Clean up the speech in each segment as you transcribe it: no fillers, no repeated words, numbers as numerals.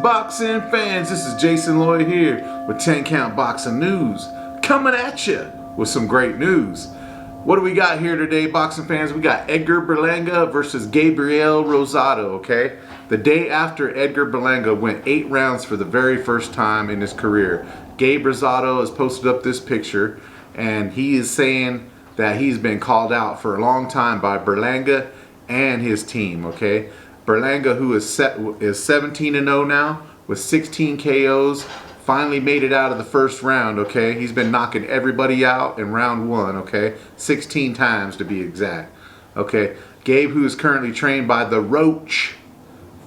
boxing fans, this is Jason Lloyd here with 10 Count Boxing News, coming at you with some great news. What do we got here today, boxing fans? We got Edgar Berlanga versus Gabriel Rosado, okay? The day after Edgar Berlanga went 8 rounds for the very first time in his career, Gabe Rosado has posted up this picture, and he is saying that he's been called out for a long time by Berlanga and his team, okay? Berlanga, who is 17-0 now with 16 KOs, finally made it out of the first round, okay? He's been knocking everybody out in round 1, okay? 16 times to be exact, okay? Gabe, who is currently trained by the Roach,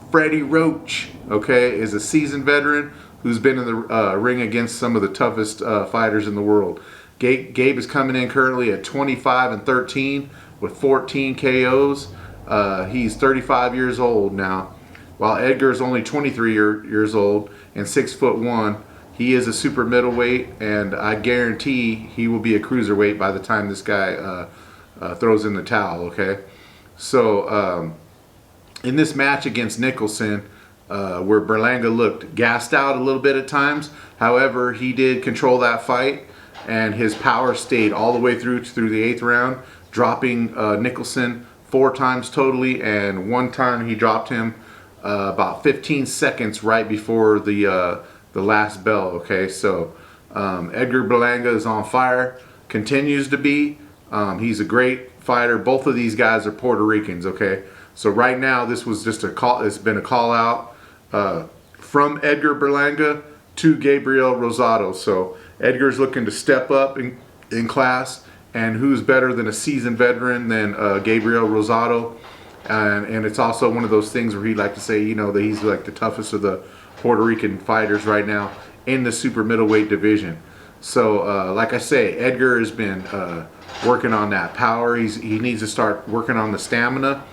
Freddie Roach, okay, is a seasoned veteran who's been in the ring against some of the toughest fighters in the world. Gabe is coming in currently at 25-13 with 14 KOs. He's 35 years old now, while Edgar is only 23 years old and 6'1". He is a super middleweight, and I guarantee he will be a cruiserweight by the time this guy throws in the towel, okay? So in this match against Nicholson, where Berlanga looked gassed out a little bit at times, however, he did control that fight, and his power stayed all the way through the 8th round, dropping Nicholson 4 times totally, and 1 time he dropped him about 15 seconds right before the last bell, okay? So Edgar Berlanga is on fire, continues to be. He's a great fighter. Both of these guys are Puerto Ricans, okay? So right now this was just a call. It's been a call out from Edgar Berlanga to Gabriel Rosado. So Edgar's looking to step up in class, and who's better than a seasoned veteran than Gabriel Rosado? And it's also one of those things where he'd like to say, you know, that he's like the toughest of the Puerto Rican fighters right now in the super middleweight division. So like I say, Edgar has been working on that power. He needs to start working on the stamina,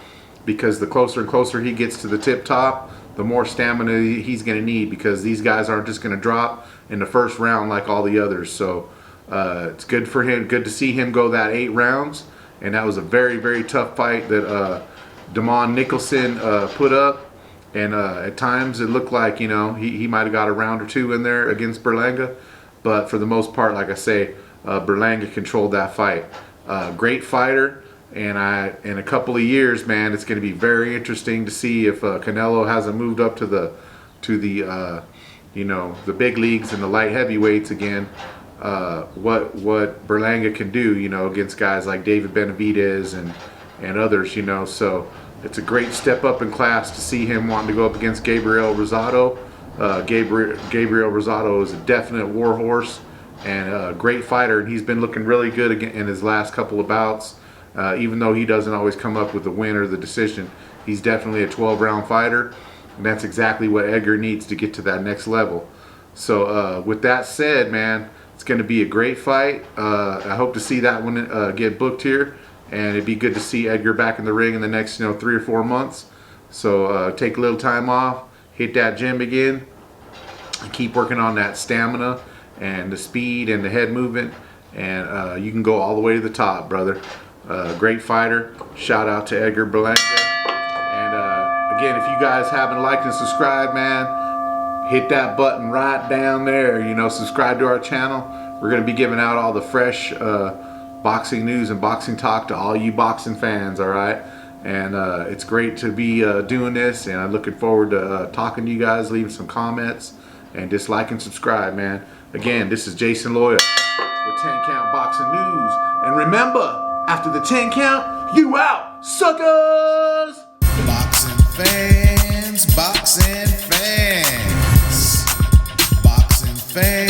because the closer and closer he gets to the tip top, the more stamina he's going to need, because these guys aren't just going to drop in the first round like all the others. So it's good for him, good to see him go that 8 rounds, and that was a very, very tough fight that Damon Nicholson put up, and at times it looked like, you know, he might have got a round or 2 in there against Berlanga, but for the most part, like I say, Berlanga controlled that fight. Great fighter, and in a couple of years, man, it's going to be very interesting to see if Canelo hasn't moved up to the you know, the big leagues and the light heavyweights again. What Berlanga can do, you know, against guys like David Benavidez and others, you know. So it's a great step up in class to see him wanting to go up against Gabriel Rosado. Gabriel Rosado is a definite war horse and a great fighter, and he's been looking really good in his last couple of bouts. Even though he doesn't always come up with the win or the decision, he's definitely a 12-round fighter, and that's exactly what Edgar needs to get to that next level. So with that said, man, it's going to be a great fight. I hope to see that one get booked here, and it'd be good to see Edgar back in the ring in the next 3 or 4 months. So take a little time off, hit that gym again, and keep working on that stamina and the speed and the head movement, and you can go all the way to the top, brother. Great fighter. Shout out to Edgar Berlanga. And again, if you guys haven't liked and subscribed, man, hit that button right down there. You know, subscribe to our channel. We're going to be giving out all the fresh boxing news and boxing talk to all you boxing fans, all right? And it's great to be doing this, and I'm looking forward to talking to you guys, leaving some comments, and just like and subscribe, man. Again, this is Jason Lloyd with 10 Count Boxing News. And remember, after the 10 count, you out, suckers! Boxing fans, boxing fans, boxing fans.